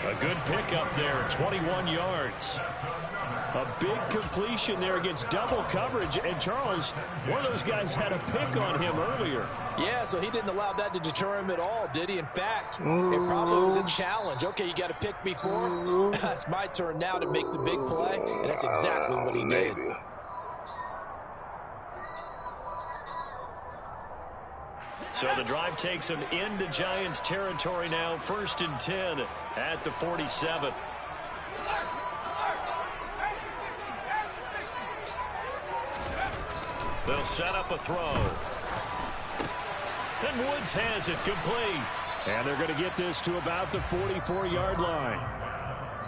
Speaker 1: A good pickup there, 21 yards. A big completion there against double coverage. And Charles, one of those guys had a pick on him earlier.
Speaker 3: Yeah, so he didn't allow that to deter him at all, did he? In fact, it probably was a challenge. Okay, you got to pick before. It's my turn now to make the big play. And that's exactly what he did.
Speaker 1: So the drive takes him into Giants territory now. 1st and 10 at the 47. They'll set up a throw. And Woods has it complete. And they're going to get this to about the 44-yard line.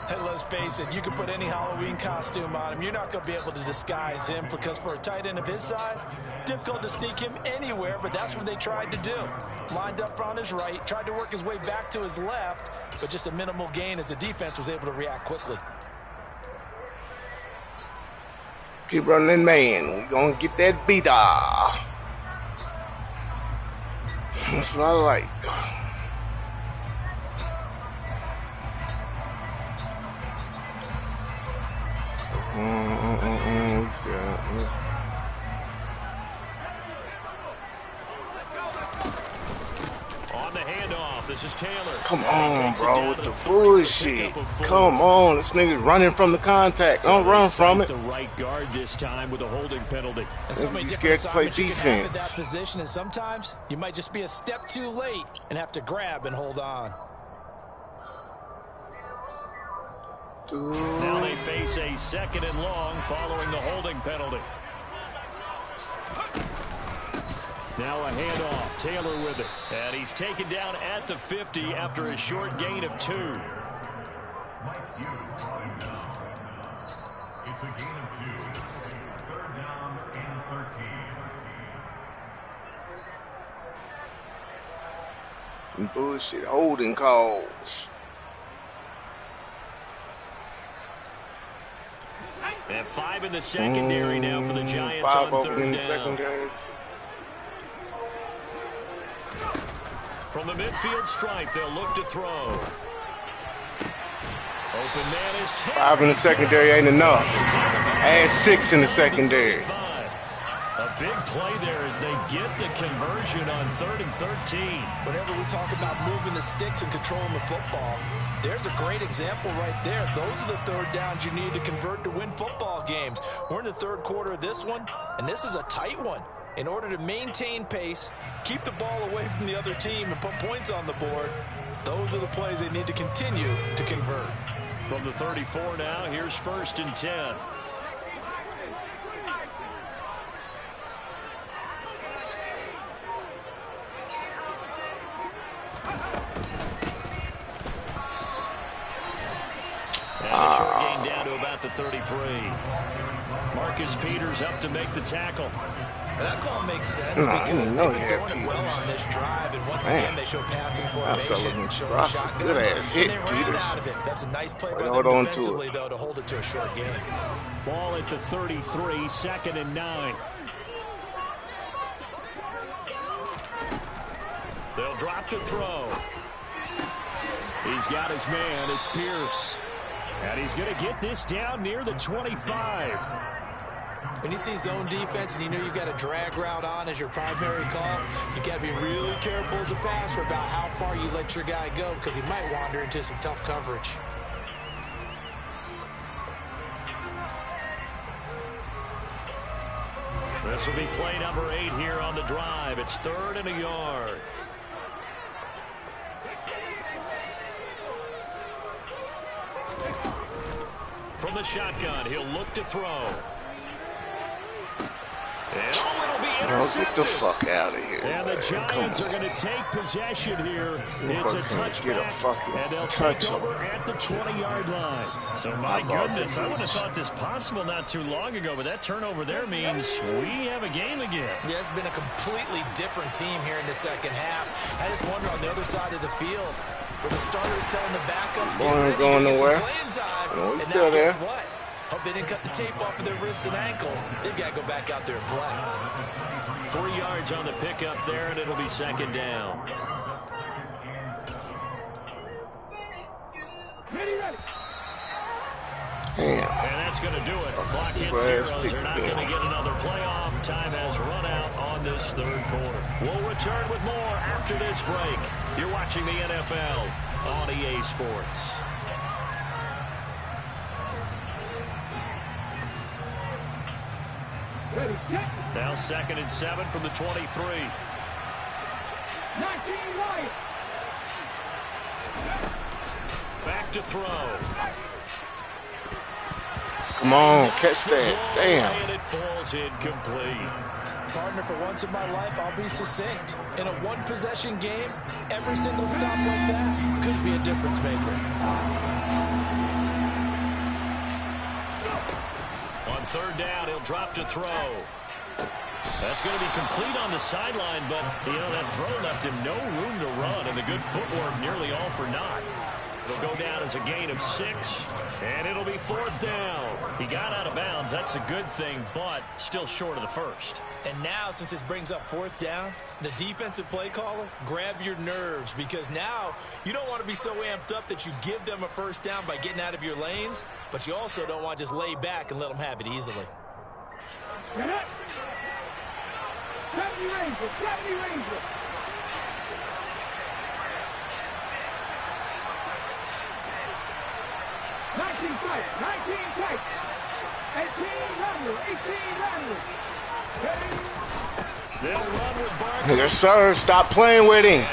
Speaker 3: And let's face it, you can put any Halloween costume on him. You're not going to be able to disguise him because for a tight end of his size, difficult to sneak him anywhere, but that's what they tried to do. Lined up on his right, tried to work his way back to his left, but just a minimal gain as the defense was able to react quickly.
Speaker 2: Keep running, man. We're going to get that beat off. That's what I like.
Speaker 1: On the handoff, this is Taylor.
Speaker 2: Come on, bro, with the bullshit. Come on, this nigga's running from the contact. Don't run from it.
Speaker 1: The right guard this time with a holding penalty.
Speaker 3: And so many
Speaker 2: scared to play defense.
Speaker 3: That position, and sometimes you might just be a step too late and have to grab and hold on.
Speaker 1: Now they face a 2nd and long following the holding penalty. Now a handoff. Taylor with it. And he's taken down at the 50 after a short gain of 2.
Speaker 6: It's a gain of 2. 3rd down and 13.
Speaker 2: Bullshit holding calls.
Speaker 1: And 5 in the secondary now for the Giants
Speaker 2: 5
Speaker 1: on
Speaker 2: over
Speaker 1: 3rd
Speaker 2: in the
Speaker 1: down.
Speaker 2: secondary.
Speaker 1: From the midfield stripe, they'll look to throw. Open man is 10.
Speaker 2: 5 in the secondary ain't enough. Add 6 in the secondary.
Speaker 1: A big play there as they get the conversion on 3rd and 13.
Speaker 3: Whenever we talk about moving the sticks and controlling the football, there's a great example right there. Those are the 3rd downs you need to convert to win football games. We're in the 3rd quarter of this one, and this is a tight one. In order to maintain pace, keep the ball away from the other team, and put points on the board, those are the plays they need to continue to convert.
Speaker 1: From the 34 now, here's 1st and 10. And a short gain down to about the 33. Marcus Peters up to make the tackle.
Speaker 3: That call makes sense because they've been throwing it well on this drive, and once again they show passing formation, showing a shotgun,
Speaker 2: good ass hit,
Speaker 3: and they ran out of it. That's a nice play by them defensively, though, to hold it to a short game.
Speaker 1: Ball at the 33, 2nd and 9. They'll drop to throw. He's got his man. It's Pierce. And he's going to get this down near the 25.
Speaker 3: When you see zone defense and you know you've got a drag route on as your primary call, you've got to be really careful as a passer about how far you let your guy go because he might wander into some tough coverage.
Speaker 1: This will be play number 8 here on the drive. It's 3rd and a yard. From the shotgun, he'll look to throw. And it'll be intercepted.
Speaker 2: Get the fuck out of here.
Speaker 1: And the Giants are going to take possession here. It's a touchback, and they'll take over at the 20-yard line. So, my goodness, I wouldn't have thought this possible not too long ago, but that turnover there means we have a game again.
Speaker 3: Yeah, it's been a completely different team here in the second half. I just wonder on the other side of the field where the starters telling the backups get ready
Speaker 2: going
Speaker 3: to
Speaker 2: nowhere.
Speaker 3: get some playing time.
Speaker 2: No,
Speaker 3: and now guess what? Hope they didn't cut the tape off of their wrists and ankles. They've got to go back out there and play.
Speaker 1: 3 yards on the pickup there, and it'll be 2nd down.
Speaker 2: Damn.
Speaker 1: And that's going to do it. Clock hits zeros. They're not going to get another playoff. Time has run out on this 3rd quarter. We'll return with more after this break. You're watching the NFL on EA Sports. Now 2nd and 7 from the 23.
Speaker 5: 19 right.
Speaker 1: Back to throw.
Speaker 2: Come on, catch that. Damn.
Speaker 1: And it falls incomplete.
Speaker 3: Partner, for once in my life, I'll be succinct. In a one-possession game, every single stop like that could be a difference maker.
Speaker 1: On 3rd down, he'll drop to throw. That's going to be complete on the sideline, but, that throw left him no room to run, and the good footwork nearly all for naught. It'll go down as a gain of 6, and it'll be 4th down. He got out of bounds. That's a good thing, but still short of the 1st.
Speaker 3: And now, since this brings up 4th down, the defensive play caller, grab your nerves, because now you don't want to be so amped up that you give them a 1st down by getting out of your lanes, but you also don't want to just lay back and let them have it easily.
Speaker 5: Get up. 70 Rangers, 70 Rangers. Nineteen tight, 18 runners.
Speaker 1: They'll run with Barkley.
Speaker 2: Yes, sir. Stop playing with him.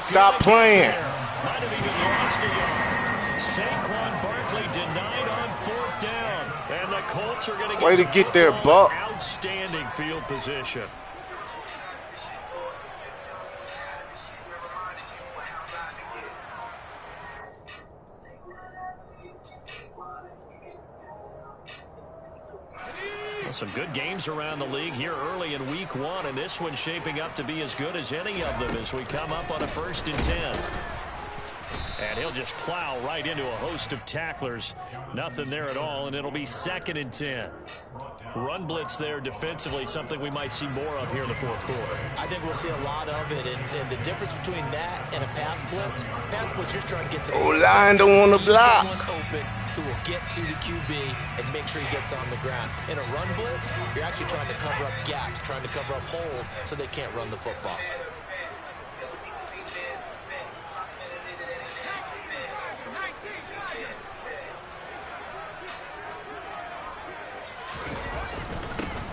Speaker 2: Stop playing.
Speaker 1: Might have even lost a yard. Saquon Barkley denied on 4th down. And the Colts are going to
Speaker 2: Way to get there, Buck.
Speaker 1: Outstanding field position. Some good games around the league here early in week 1, and this one's shaping up to be as good as any of them as we come up on a 1st and 10. And he'll just plow right into a host of tacklers. Nothing there at all, and it'll be 2nd and 10. Run blitz there defensively, something we might see more of here in the 4th quarter.
Speaker 3: I think we'll see a lot of it, and the difference between that and a pass blitz, you're trying to get to the
Speaker 2: line don't want to block.
Speaker 3: Someone open who will get to the QB and make sure he gets on the ground. In a run blitz, you're actually trying to cover up gaps, trying to cover up holes so they can't run the football.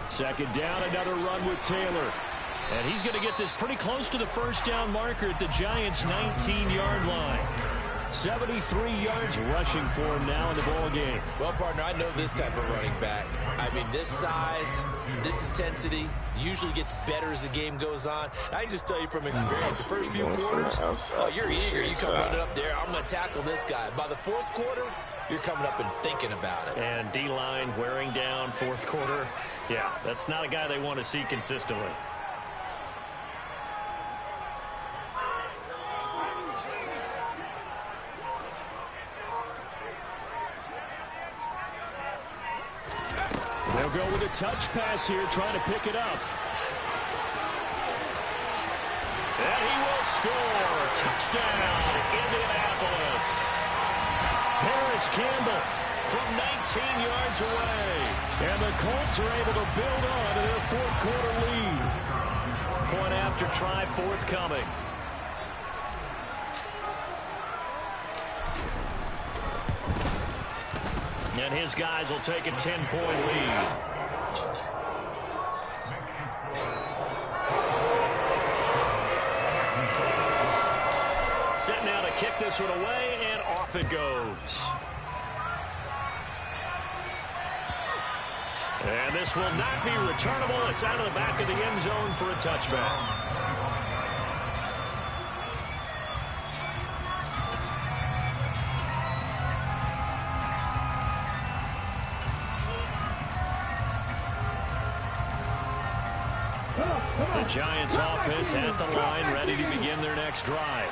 Speaker 1: Second down, another run with Taylor. And he's going to get this pretty close to the 1st down marker at the Giants' 19-yard line. 73 yards rushing for him now in the ball game.
Speaker 3: Well, partner, I know this type of running back. I mean, this size, this intensity usually gets better as the game goes on. I can just tell you from experience, the first few quarters, you're eager. You come running up there, I'm going to tackle this guy. By the 4th quarter, you're coming up and thinking about it.
Speaker 1: And D-line wearing down 4th quarter. Yeah, that's not a guy they want to see consistently. They'll go with a touch pass here, trying to pick it up. And he will score. Touchdown, Indianapolis. Paris Campbell from 19 yards away. And the Colts are able to build on to their 4th quarter lead. Point after try forthcoming. And his guys will take a 10-point lead. Set now to kick this one away, and off it goes. And this will not be returnable. It's out of the back of the end zone for a touchback. The Giants offense at the line, ready to begin their next drive.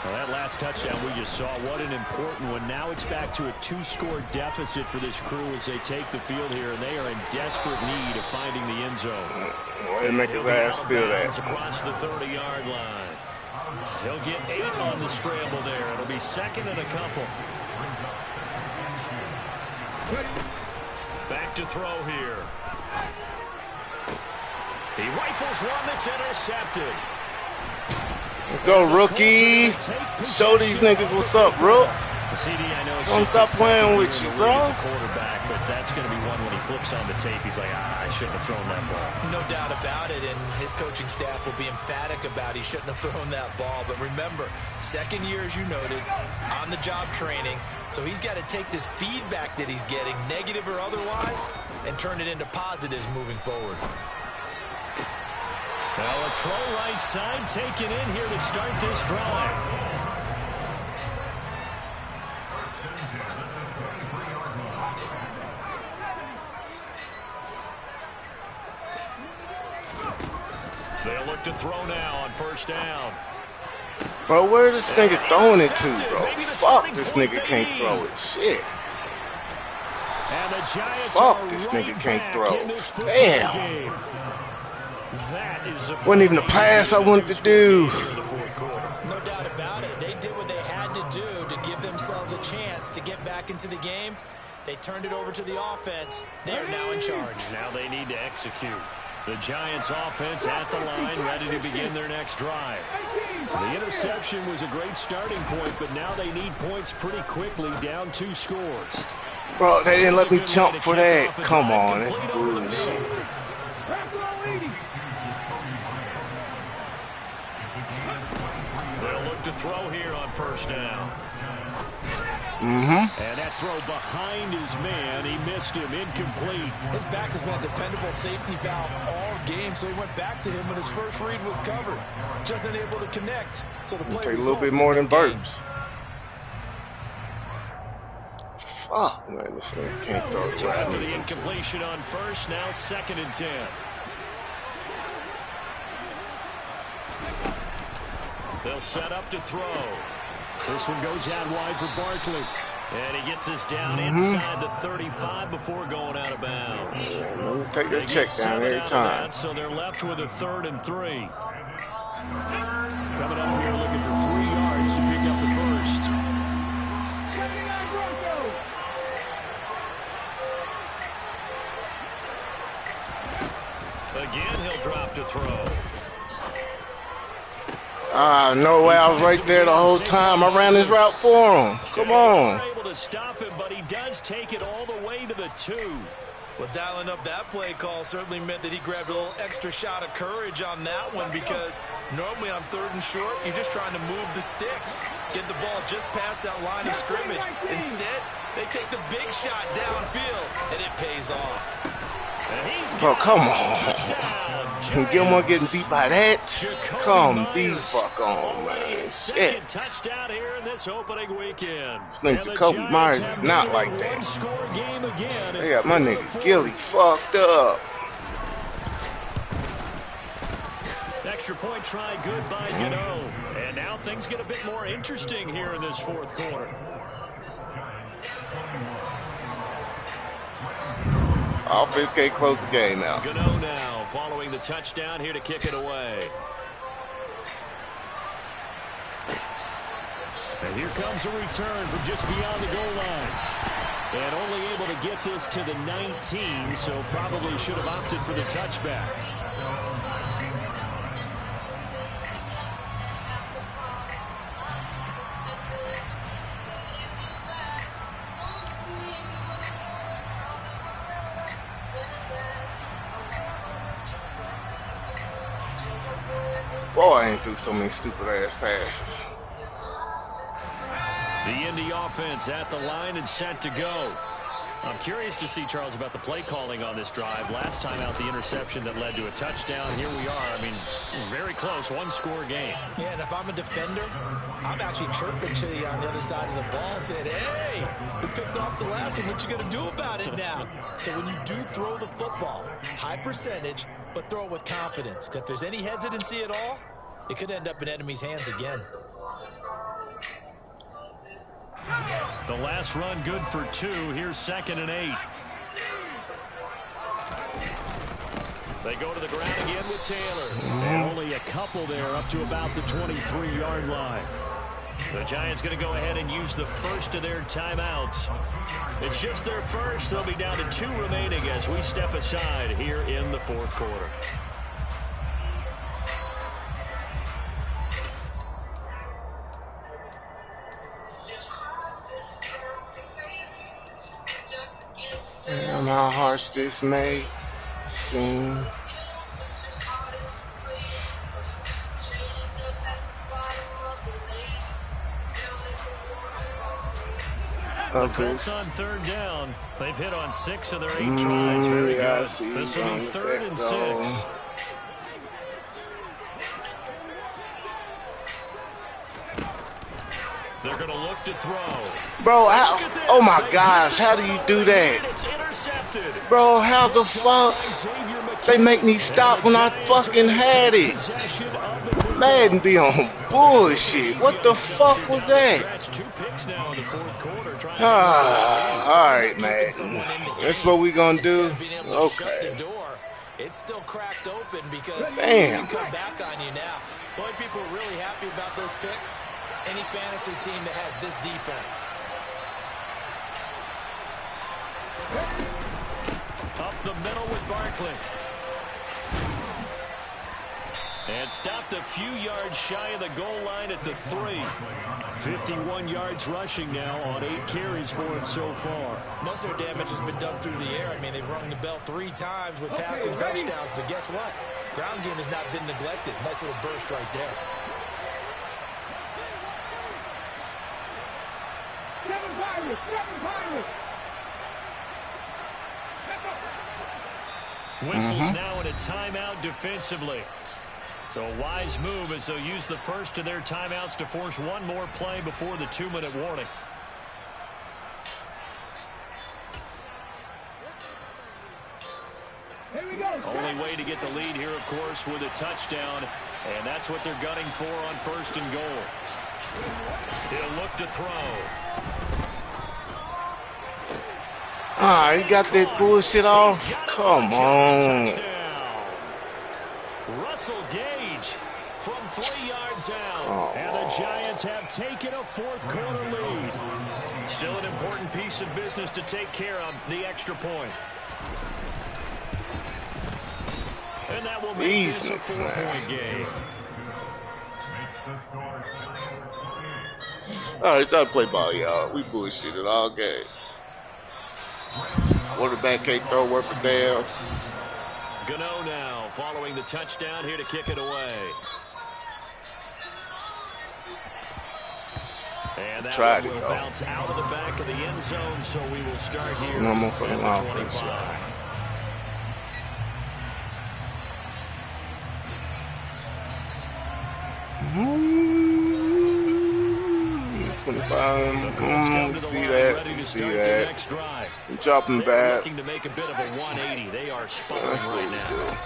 Speaker 1: Well, that last touchdown we just saw, what an important one. Now it's back to a 2-score deficit for this crew as they take the field here, and they are in desperate need of finding the end zone.
Speaker 2: Way to make his ass feel that.
Speaker 1: Across the 30-yard line. He'll get 8 on the scramble there. It'll be 2nd and a couple. Back to throw here. He rifles one that's intercepted.
Speaker 2: Let's go, rookie. Show these niggas what's up, bro. Don't stop playing with you, bro.
Speaker 1: As a quarterback, but that's going to be one when he flips on the tape. He's like, I shouldn't have thrown that ball.
Speaker 3: No doubt about it, and his coaching staff will be emphatic about he shouldn't have thrown that ball. But remember, 2nd year, as you noted, on-the-job training. So he's got to take this feedback that he's getting, negative or otherwise, and turn it into positives moving forward.
Speaker 1: Well, a throw right side taken in here to start this drive. They'll look to throw now on 1st down.
Speaker 2: Bro, where this nigga throwing it to, bro? Fuck, this nigga can't throw it. Shit.
Speaker 1: And the Giants
Speaker 2: Fuck, this nigga can't throw. Damn. Wasn't even the pass I wanted to do.
Speaker 3: No doubt about it. They did what they had to do to give themselves a chance to get back into the game. They turned it over to the offense. They are now in charge.
Speaker 1: Now they need to execute. The Giants offense at the line, ready to begin their next drive. The interception was a great starting point, but now they need points pretty quickly, down 2 scores.
Speaker 2: Bro, they didn't let me jump for that. Come on, that's bullshit.
Speaker 1: They'll look to throw here on 1st down. And that throw behind his man, he missed him, incomplete.
Speaker 7: His back has been a dependable safety valve all game, so he went back to him when his first read was covered. Just unable to connect. So the play
Speaker 2: take a little bit more than burps. Fuck, man, this thing can't throw it.
Speaker 1: So after the incompletion on first, now 2nd and 10. They'll set up to throw. This one goes out wide for Barkley. And he gets us down inside the 35 before going out of bounds.
Speaker 2: Take their check down every time.
Speaker 1: So they're left with a 3rd and 3. Coming up here looking for 3 yards to pick up the first. Again, he'll drop to throw.
Speaker 2: No way, I was right there the whole time. I ran this route for him. Come on.
Speaker 1: Able to stop him, but he does take it all the way to the 2.
Speaker 3: Well, dialing up that play call certainly meant that he grabbed a little extra shot of courage on that one, because normally on 3rd and short, you're just trying to move the sticks, get the ball just past that line of scrimmage. Instead, they take the big shot downfield, and it pays off.
Speaker 2: Bro, come on. Gilmore getting beat by that? Come the fuck on, man. Shit.
Speaker 1: Touchdown here in this opening weekend.
Speaker 2: This nigga Jacoby Myers is not like that. They got my nigga Gilly fucked up.
Speaker 1: Extra point try good by Gano. And now things get a bit more interesting here in this 4th quarter.
Speaker 2: Offense can't close the game now.
Speaker 1: Gano now following the touchdown here to kick it away. And here comes a return from just beyond the goal line. And only able to get this to the 19, so probably should have opted for the touchback.
Speaker 2: Boy, I ain't threw so many stupid ass passes.
Speaker 1: The Indy offense at the line and set to go. I'm curious to see, Charles, about the play calling on this drive. Last time out, the interception that led to a touchdown. Here we are. I mean, very close, 1-score game.
Speaker 3: Yeah, and if I'm a defender, I'm actually chirping to you on the other side of the ball, saying, hey, we picked off the last one. What you going to do about it now? So when you do throw the football, high percentage, but throw it with confidence. If there's any hesitancy at all, it could end up in enemy's hands again.
Speaker 1: The last run good for 2. Here's 2nd and 8. They go to the ground again with Taylor. And only a couple there up to about the 23-yard line. The Giants going to go ahead and use the first of their timeouts. It's just their first. They'll be down to 2 remaining as we step aside here in the 4th quarter.
Speaker 2: And how harsh this may seem.
Speaker 1: Colts on 3rd down. They've hit on 6 of their 8 tries. Very good. This will be 3rd and 6. They're going to look to throw.
Speaker 2: Bro, how, oh my gosh, how do you do that?
Speaker 1: It's intercepted.
Speaker 2: Bro, how the fuck? They make me stop when I fucking had it. Madden be on bullshit. What the fuck was that? Alright, man. That's what we gonna do? Okay.
Speaker 3: It's still cracked open because
Speaker 2: damn.
Speaker 3: come back on you now. The only people really happy about those picks, any fantasy team that has this defense.
Speaker 1: Up the middle with Barkley. And stopped a few yards shy of the goal line at the 3. 51 yards rushing now on 8 carries for him so far.
Speaker 3: Most of their damage has been done through the air. I mean, they've rung the bell 3 times with passing touchdowns, but guess what? Ground game has not been neglected. Nice little burst right there.
Speaker 1: Whistles now in a timeout defensively. So a wise move as they'll use the first of their timeouts to force one more play before the 2-minute warning. Only way to get the lead here, of course, with a touchdown, and that's what they're gunning for on 1st and goal. He'll look to throw.
Speaker 2: Ah, he got that bullshit off. Come on.
Speaker 1: Russell Gage from 3 yards out. And the Giants have taken a 4th quarter lead. Still an important piece of business to take care of, the extra point. And that will make this a 4-point game.
Speaker 2: All right, try to play ball, y'all. We bullshitted all game. Quarterback can't throw worth a damn.
Speaker 1: Gano now following the touchdown here to kick it away. And that will bounce out of the back of the end zone, so we will start here
Speaker 2: No more
Speaker 1: at
Speaker 2: for the
Speaker 1: the 25.
Speaker 2: 25. See that. We're dropping back.
Speaker 1: Looking to make a bit of a 180. They are sputtering right now.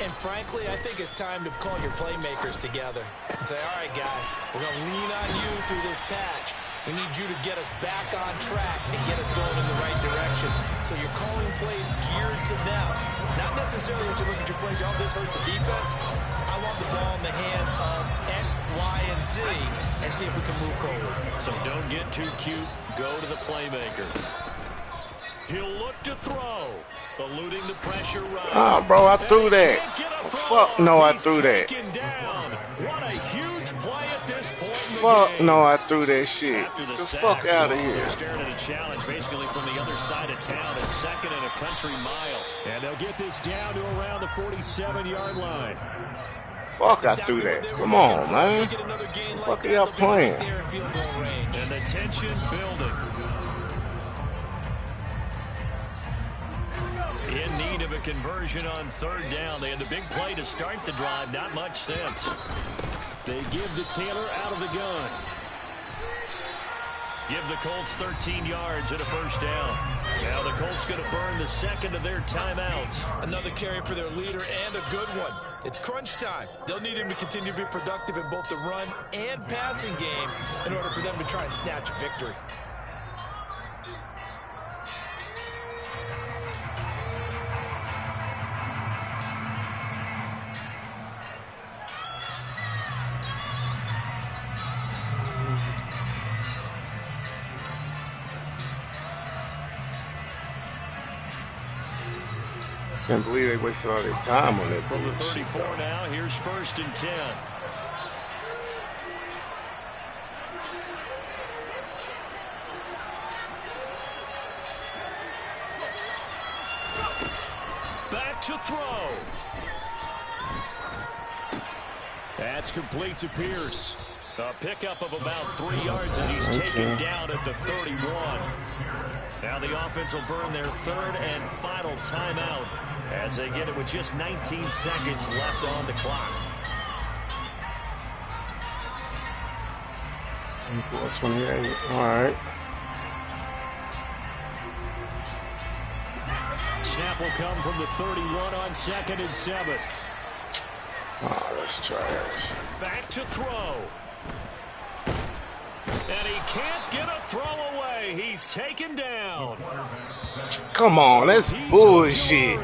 Speaker 3: And frankly, I think it's time to call your playmakers together and say, all right, guys, we're going to lean on you through this patch. We need you to get us back on track and get us going in the right direction. So you're calling plays geared to them. Not necessarily when you look at your plays, oh, this hurts the defense. I want the ball in the hands of X, Y, and Z and see if we can move forward.
Speaker 1: So don't get too cute. Go to the playmakers. He'll look to throw. Eluding the pressure run.
Speaker 2: Ah, bro, I threw that. Fuck no, I threw that.
Speaker 1: What a huge play at this point.
Speaker 2: Fuck no, I threw that shit. Get the fuck out of here.
Speaker 1: They're staring at a challenge basically from the other side of town. It's 2nd and a country mile. And they'll get this down to around the 47-yard line.
Speaker 2: Fuck, I threw that. Come on, man. Fuck are y'all playing?
Speaker 1: And the tension building. In need of a conversion on 3rd down. They had the big play to start the drive. Not much sense. They give to Taylor out of the gun. Give the Colts 13 yards and a 1st down. Now the Colts going to burn the 2nd of their timeouts.
Speaker 3: Another carry for their leader and a good one. It's crunch time. They'll need him to continue to be productive in both the run and passing game in order for them to try and snatch a victory.
Speaker 2: Can't believe they wasted all their time on that.
Speaker 1: From the 34 now, here's 1st and 10. Back to throw. That's complete to Pierce. A pickup of about 3 yards as he's taken down at the 31. Now the offense will burn their 3rd and final timeout as they get it with just 19 seconds left on the clock.
Speaker 2: 28. All right.
Speaker 1: Snap will come from the 31 on 2nd and 7.
Speaker 2: Oh, that's trash.
Speaker 1: Back to throw. And he can't get a throw away. He's taken down.
Speaker 2: Come on, that's bullshit.